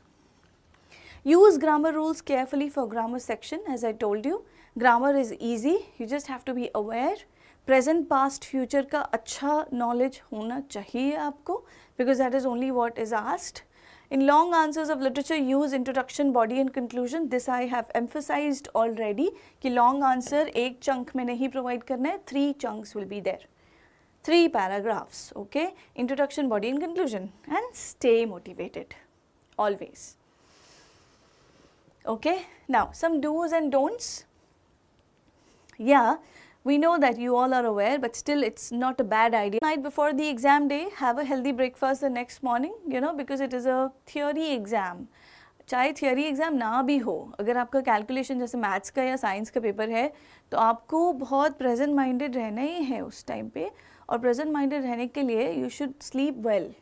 Use grammar rules carefully for grammar section. As I told you, grammar is easy. You just have to be aware. Present, past, future का अच्छा knowledge होना चाहिए आपको because that is only what is asked. In long answers of literature, use introduction, body and conclusion. This I have emphasized already कि long answer एक chunk में नहीं provide करना है. 3 chunks will be there. 3 paragraphs. Okay. Introduction, body and conclusion. And stay motivated. Always. Okay, now some do's and don'ts. Yeah, we know that you all are aware, but still it's not a bad idea. Night before the exam day, have a healthy breakfast the next morning, because it is a theory exam. चाहे theory exam ना भी हो, अगर आपका calculation जैसे maths का या science का पेपर है तो आपको बहुत प्रेजेंट माइंडेड रहना ही है उस टाइम पे, और प्रेजेंट माइंडेड रहने के लिए you should sleep well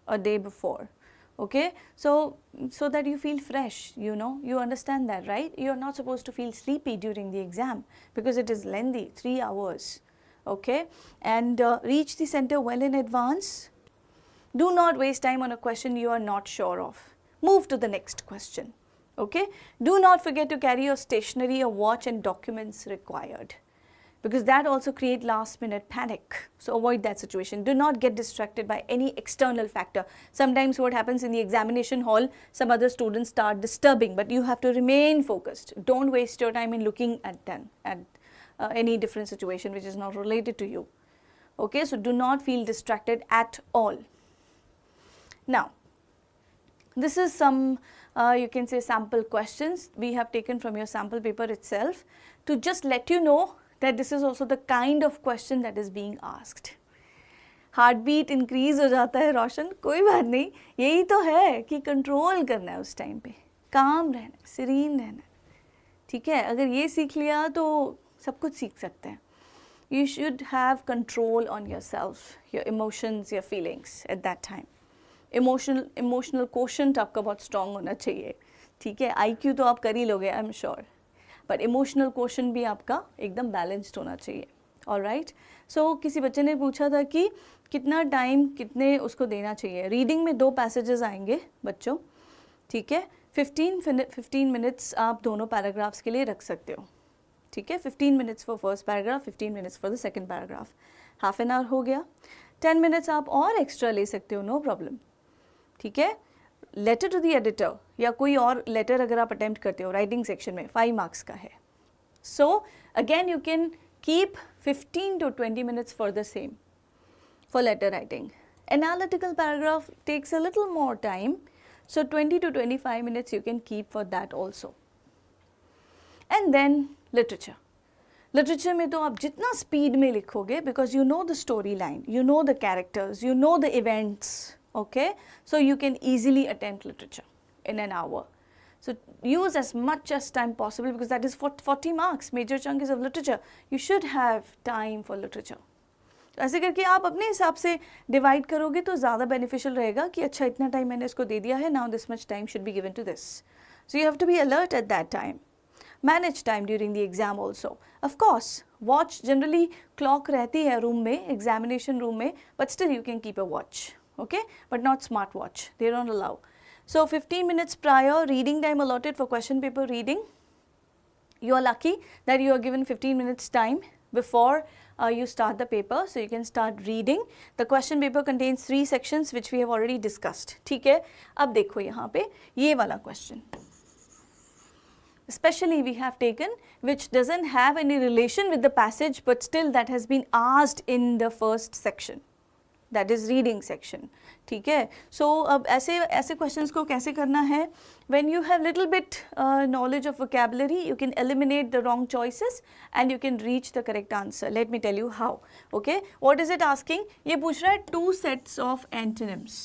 a day before. Okay, so that you feel fresh, you understand that, right? You are not supposed to feel sleepy during the exam because it is lengthy, 3 hours. Okay, and reach the center well in advance. Do not waste time on a question you are not sure of. Move to the next question. Okay, do not forget to carry your stationery, a watch and documents required, because that also create last minute panic. So avoid that situation. Do not get distracted by any external factor. Sometimes what happens in the examination hall, some other students start disturbing, but you have to remain focused. Don't waste your time in looking at them, at any different situation which is not related to you. Okay, so do not feel distracted at all. Now, this is some you can say sample questions we have taken from your sample paper itself to just let you know that this is also the kind of question that is being asked. Heartbeat increase हो जाता है रोशन, कोई बात नहीं, यही तो है कि कंट्रोल करना है उस टाइम पे, काम रहना है, सीरीन रहना है, ठीक है? अगर ये सीख लिया तो सब कुछ सीख सकते हैं. You should have control on yourself, your emotions, your feelings at that time. Emotional quotient आपका बहुत strong होना चाहिए, ठीक है? IQ तो आप कर ही लोगे, I'm sure. But emotional question भी आपका एकदम बैलेंस्ड होना चाहिए. ऑलराइट, सो किसी बच्चे ने पूछा था कि कितना टाइम कितने उसको देना चाहिए. रीडिंग में 2 पैसेजेस आएंगे बच्चों, ठीक है? 15 मिनट्स आप दोनों पैराग्राफ्स के लिए रख सकते हो, ठीक है? 15 minutes for first paragraph, 15 minutes for the second paragraph, half an hour हो गया. 10 मिनट्स आप और एक्स्ट्रा ले सकते हो, नो प्रॉब्लम, ठीक है? लेटर टू द एडिटर या कोई और लेटर अगर आप अटेम्प्ट करते हो राइटिंग सेक्शन में, 5 मार्क्स का है. So again you can keep 15 to 20 minutes for the same for letter writing. Analytical paragraph takes a little more time, so 20 to 25 minutes you can keep for that also. And then literature. Literature में तो आप जितना speed में लिखोगे, because you know the storyline, you know the characters, you know the events. Okay, so you can easily attempt literature in an hour. So use as much as time possible because that is 40 marks. Major chunk is of literature. You should have time for literature. तो ऐसे करके आप अपने हिसाब से divide करोगे तो ज़्यादा बेनिफिशियल रहेगा कि अच्छा इतना टाइम मैंने इसको दे दिया है, now this much time should be given to this. So you have to be alert at that time. Manage time during the exam also. Of course, watch generally clock रहती है रूम में, examination room में, but still you can keep a watch. Okay, but not smartwatch, they don't allow. So 15 minutes prior, reading time allotted for question paper reading. You are lucky that you are given 15 minutes time before you start the paper, so you can start reading. The question paper contains 3 sections which we have already discussed. ठीक है, अब देखो यहाँ पे ये वाला question. Especially we have taken which doesn't have any relation with the passage, but still that has been asked in the first section. That is reading section, ठीक है? So अब ऐसे questions को कैसे करना है? When you have little bit knowledge of vocabulary, you can eliminate the wrong choices and you can reach the correct answer. Let me tell you how. Okay, what is it asking? ये पूछ रहा है 2 sets of antonyms.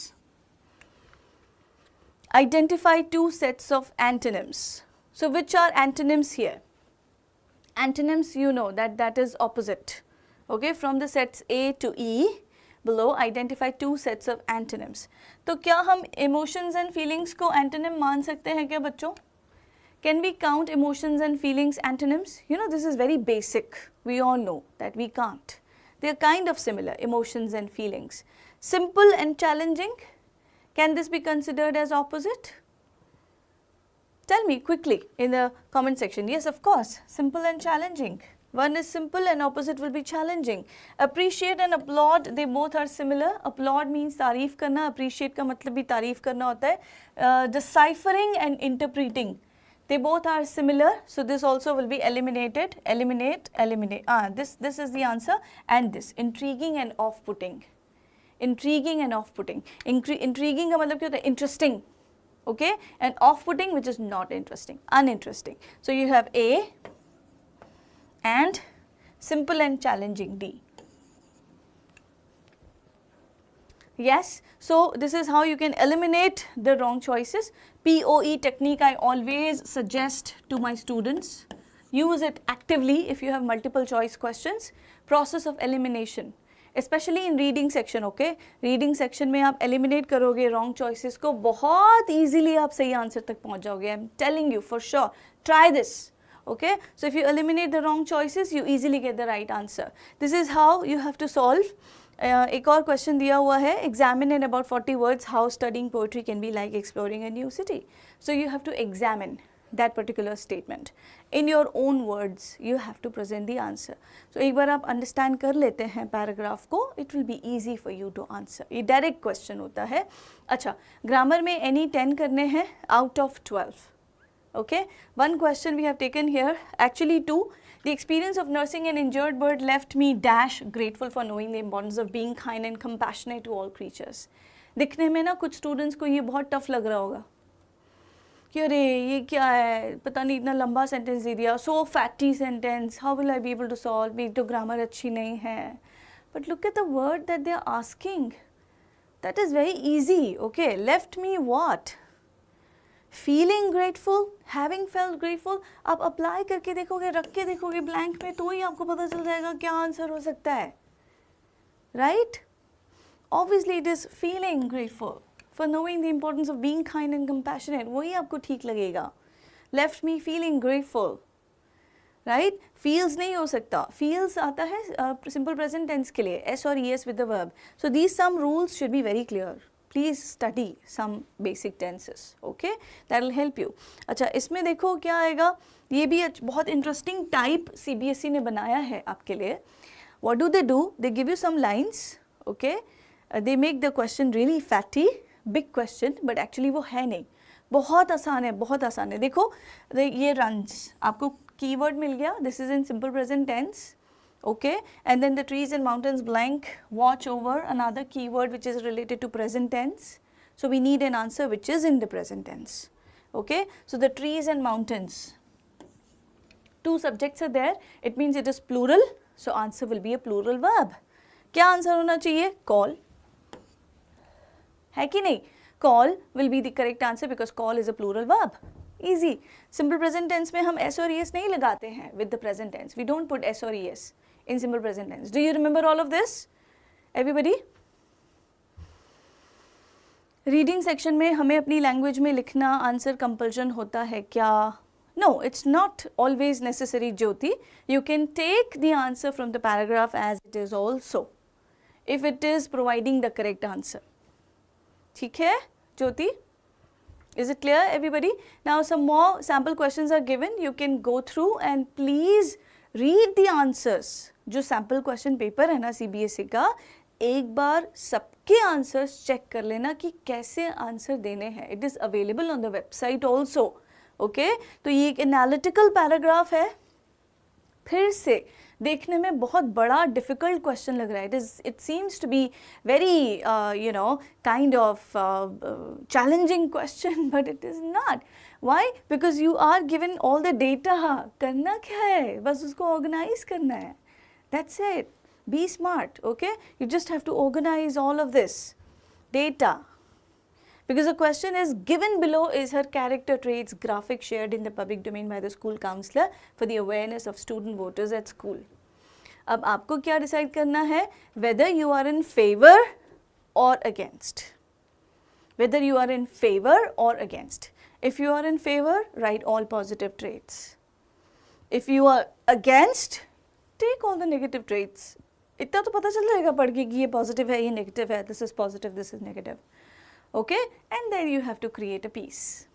Identify 2 sets of antonyms. So which are antonyms here? Antonyms, you know that is opposite. Okay, from the sets A to E. Below, identify 2 sets of antonyms. तो क्या हम emotions and feelings को antonym मान सकते हैं क्या बच्चों? Can we count emotions and feelings antonyms? You know, this is very basic. We all know that we can't. They are kind of similar, emotions and feelings. Simple and challenging, can this be considered as opposite? Tell me quickly in the comment section. Yes, of course, simple and challenging. One is simple and opposite will be challenging. Appreciate and applaud, they both are similar. Applaud means तारीफ करना, appreciate का मतलब भी तारीफ करना होता है. Deciphering and interpreting, they both are similar. So this also will be eliminated. Eliminate. This is the answer. And this, intriguing and off-putting. Intriguing and off-putting. Intriguing का मतलब क्या होता है? Interesting. Okay, and off-putting which is not interesting, uninteresting. So you have A. And simple and challenging, D. Yes, so this is how you can eliminate the wrong choices. POE technique I always suggest to my students. Use it actively if you have multiple choice questions. Process of elimination, especially in reading section, okay? Reading section में आप eliminate करोगे wrong choices को, बहुत easily आप सही answer तक पहुँच जाओगे. I'm telling you for sure. Try this. Okay, so if you eliminate the wrong choices, you easily get the right answer. This is how you have to solve. एक और question दिया हुआ है, examine in about 40 words how studying poetry can be like exploring a new city. So you have to examine that particular statement in your own words. You have to present the answer. So एक बार आप understand कर लेते हैं paragraph को, it will be easy for you to answer. ये direct question होता है. अच्छा, grammar में any 10 करने हैं out of 12. Okay, one question we have taken here, actually two. The experience of nursing an injured bird left me dash grateful for knowing the importance of being kind and compassionate to all creatures. दिखने में ना कुछ students को ये बहुत tough लग रहा होगा कि अरे ये क्या है, पता नहीं इतना लंबा सेंटेंस दे दिया, so fatty sentence, how will I be able to solve, मेरी तो ग्रामर अच्छी नहीं है. But look at the word that they are asking, that is very easy. Okay, left me what, feeling grateful, having felt grateful. आप apply करके देखोगे, रख के देखोगे ब्लैंक में, तो ही आपको पता चल जाएगा क्या आंसर हो सकता है. Right, obviously it is feeling grateful for knowing the importance of being kind and compassionate, वही आपको ठीक लगेगा. Left me feeling grateful, right. Feels नहीं हो सकता, फील्स आता है सिंपल प्रेजेंट टेंस के लिए, एस और e s with the verb. So these some rules should be very clear. Please study some basic tenses, okay? That will help you. अच्छा, इसमें देखो क्या आएगा, ये भी बहुत interesting type CBSE ने बनाया है आपके लिए. What do? They give you some lines, okay? They make the question really fatty, big question, but actually वो है नहीं. बहुत आसान है, बहुत आसान है. देखो ये runs, आपको keyword मिल गया. This is in simple present tense. Okay, and then the trees and mountains blank, watch over, another keyword which is related to present tense. So we need an answer which is in the present tense. Okay, so the trees and mountains, two subjects are there, it means it is plural, so answer will be a plural verb. क्या answer होना चाहिए? call. है कि नहीं? call will be the correct answer because call is a plural verb. Easy. Simple present tense में हम s और es नहीं लगाते हैं with the present tense. We don't put s or es in simple present tense. Do you remember all of this? Everybody? Reading section में हमें अपनी language में लिखना answer compulsion होता है क्या? No, it's not always necessary, Jyoti. You can take the answer from the paragraph as it is also, if it is providing the correct answer. ठीक है, Jyoti? Is it clear, everybody? Now some more sample questions are given. You can go through and please read the answers. जो sample question paper है ना CBSE का, एक बार सबके answers check कर लेना कि कैसे answer देने हैं. It is available on the website also. Okay? तो ये एक analytical paragraph है. फिर से देखने में बहुत बड़ा difficult question लग रहा है. It seems to be very kind of challenging question, but it is not. Why? Because you are given all the data. करना क्या है? बस उसको organize करना है. That's it. Be smart. Okay? You just have to organize all of this data. Because the question is given below is her character traits graphic shared in the public domain by the school counselor for the awareness of student voters at school. अब आपको क्या decide करना है? Whether you are in favor or against. Whether you are in favor or against. If you are in favor, write all positive traits. If you are against, take all the negative traits. इतना तो पता चल जाएगा पढ़ के कि ये positive है, ये negative है, this is positive, this is negative. Okay, and then you have to create a piece.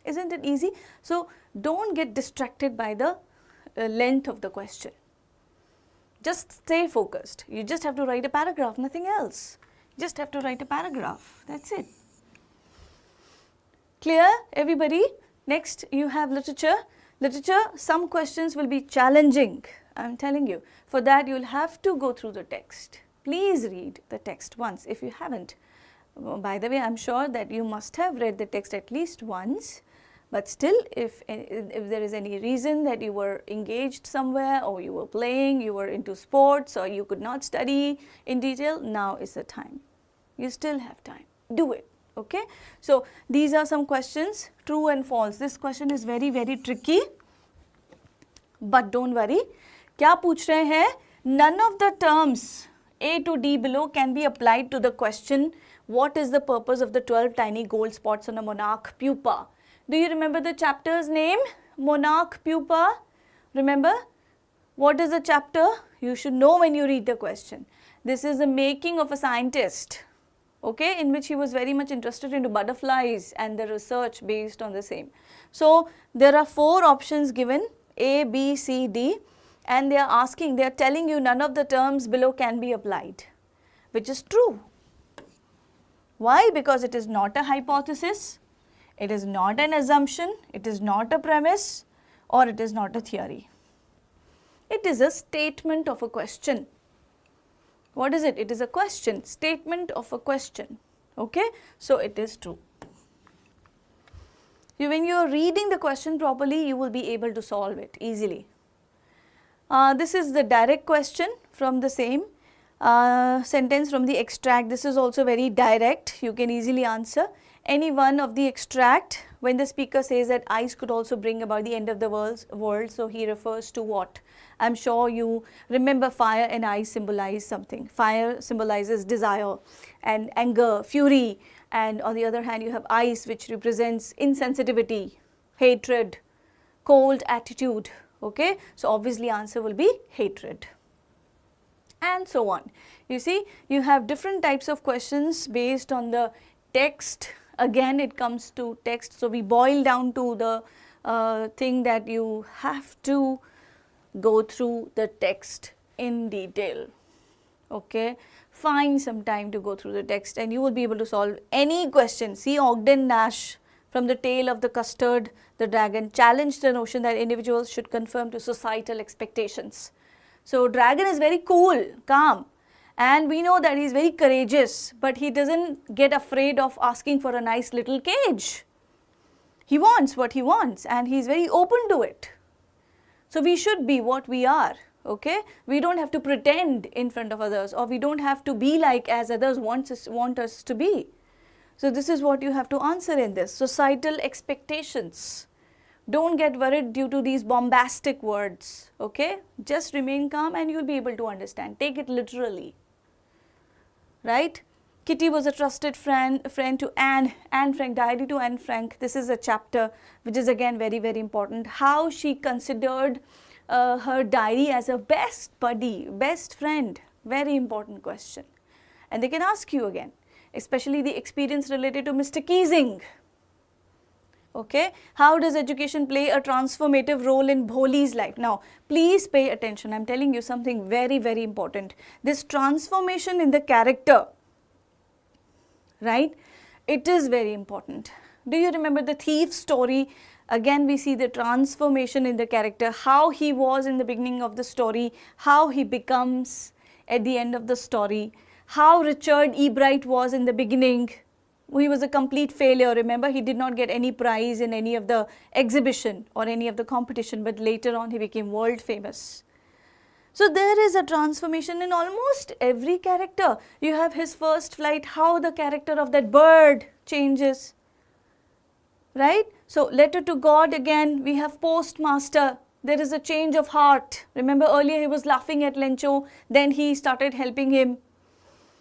Isn't it easy? So don't get distracted by the length of the question. Just stay focused. You just have to write a paragraph, nothing else. Just have to write a paragraph. That's it. Clear, everybody? Next, you have literature. Literature, some questions will be challenging. I'm telling you. For that, you'll have to go through the text. Please read the text once if you haven't. By the way, I'm sure that you must have read the text at least once, but still if there is any reason that you were engaged somewhere or you were playing, you were into sports or you could not study in detail, now is the time. You still have time. Do it. Okay. So these are some questions, true and false. This question is very, very tricky. But don't worry. क्या पूछ रहे हैं? None of the terms A to D below can be applied to the question, what is the purpose of the 12 tiny gold spots on a monarch pupa? Do you remember the chapter's name? Monarch pupa. Remember? What is the chapter? You should know when you read the question. This is the making of a scientist, okay, in which he was very much interested into butterflies and the research based on the same. So there are 4 options given, A, B, C, D, and they are telling you none of the terms below can be applied, which is true. Why? Because it is not a hypothesis, it is not an assumption, it is not a premise, or it is not a theory. It is a statement of a question. What is it? It is a question, statement of a question, okay? So it is true. When you are reading the question properly, you will be able to solve it easily. This is the direct question from the same sentence from the extract. This is also very direct. You can easily answer any one of the extract when the speaker says that ice could also bring about the end of the world. So he refers to what? I am sure you remember fire and ice symbolize something. Fire symbolizes desire and anger, fury, and on the other hand you have ice, which represents insensitivity, hatred, cold attitude. Okay, so obviously answer will be hatred, and so on. You see, you have different types of questions based on the text. Again, it comes to text, so we boil down to the thing that you have to go through the text in detail. Okay, find some time to go through the text and you will be able to solve any question. See, Ogden Nash, from the tale of the custard, the dragon, challenged the notion that individuals should conform to societal expectations. So dragon is very cool, calm, and we know that he is very courageous, but he doesn't get afraid of asking for a nice little cage. He wants what he wants and he is very open to it. So we should be what we are, okay? We don't have to pretend in front of others, or we don't have to be like as others want us to be. So this is what you have to answer in this, societal expectations. Don't get worried due to these bombastic words, okay? Just remain calm and you'll be able to understand. Take it literally, right? Kitty was a trusted friend to Anne Frank, diary to Anne Frank. This is a chapter which is again very, very important. How she considered her diary as a best buddy, best friend. Very important question. And they can ask you again, especially the experience related to Mr. Keesing. Okay, how does education play a transformative role in Bholi's life? Now, please pay attention. I am telling you something very, very important. This transformation in the character, right? It is very important. Do you remember the thief story? Again, we see the transformation in the character, how he was in the beginning of the story, how he becomes at the end of the story, how Richard E. Bright was in the beginning. He was a complete failure. Remember, he did not get any prize in any of the exhibition or any of the competition, but later on he became world famous. So there is a transformation in almost every character. You have his first flight, how the character of that bird changes, right? So letter to God, again we have postmaster. There is a change of heart. Remember, earlier he was laughing at Lencho, then he started helping him.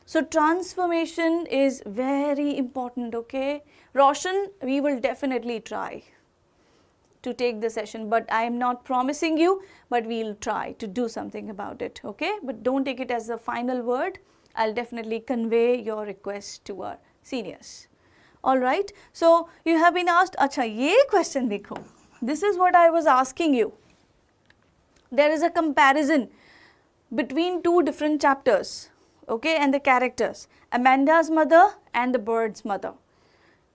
So transformation is very important, okay? Roshan, we will definitely try to take the session, but I am not promising you, but we will try to do something about it, okay? But don't take it as the final word. I'll definitely convey your request to our seniors. Alright, so you have been asked, acha, ye question dekho. This is what I was asking you. There is a comparison between 2 different chapters, okay, and the characters, Amanda's mother and the bird's mother,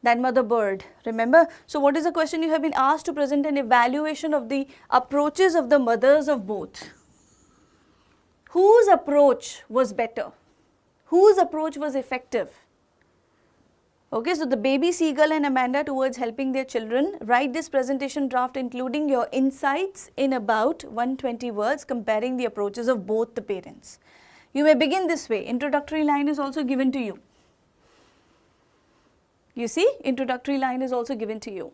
that mother bird, remember? So what is the question? You have been asked to present an evaluation of the approaches of the mothers of both. Whose approach was better? Whose approach was effective? Okay, so the baby seagull and Amanda towards helping their children. Write this presentation draft including your insights in about 120 words comparing the approaches of both the parents. You may begin this way. Introductory line is also given to you. You see, introductory line is also given to you.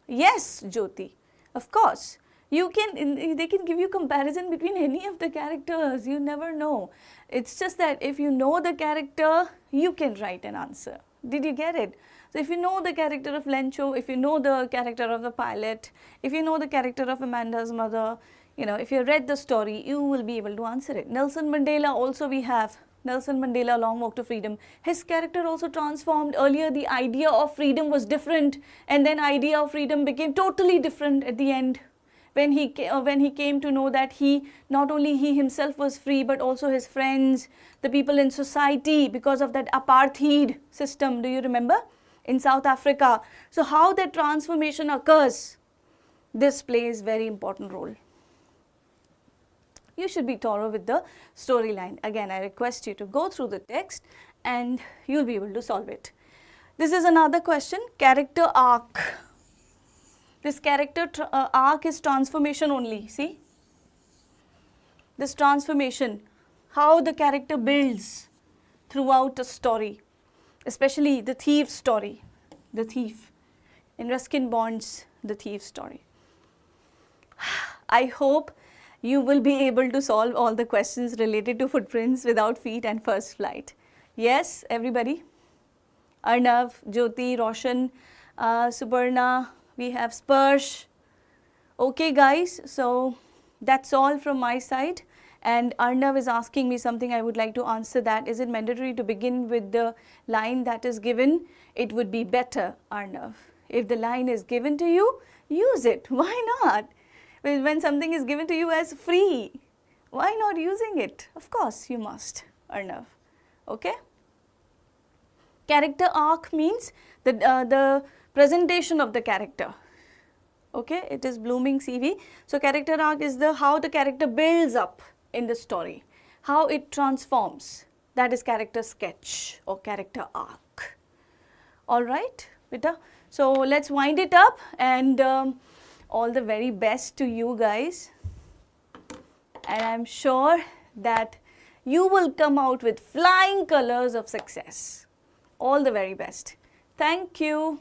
Yes, Jyoti, of course. You can, they can give you comparison between any of the characters. You never know. It's just that if you know the character, you can write an answer. Did you get it? So if you know the character of Lencho, if you know the character of the pilot, if you know the character of Amanda's mother, you know, if you read the story, you will be able to answer it. Nelson Mandela also we have. Nelson Mandela, Long Walk to Freedom. His character also transformed. Earlier the idea of freedom was different, and then idea of freedom became totally different at the end. When he came to know that not only he himself was free, but also his friends, the people in society, because of that apartheid system, do you remember, in South Africa. So how that transformation occurs, this plays very important role. You should be thorough with the storyline. Again, I request you to go through the text and you'll be able to solve it. This is another question, character arc. This character arc is transformation only, see? This transformation, how the character builds throughout a story, especially the thief story, the thief. In Ruskin Bond's The Thief story. I hope you will be able to solve all the questions related to footprints without feet and first flight. Yes, everybody? Arnav, Jyoti, Roshan, Suparna, we have Sparsh. Okay guys, so that's all from my side. And Arnav is asking me something, I would like to answer that. Is it mandatory to begin with the line that is given? It would be better, Arnav. If the line is given to you, use it. Why not? When something is given to you as free, why not using it? Of course you must, Arnav. Okay? Character arc means the presentation of the character. Okay, it is Blooming CV. So character arc is how the character builds up in the story, how it transforms. That is character sketch or character arc. All right, beta. So let's wind it up, and all the very best to you guys. And I'm sure that you will come out with flying colors of success. All the very best. Thank you.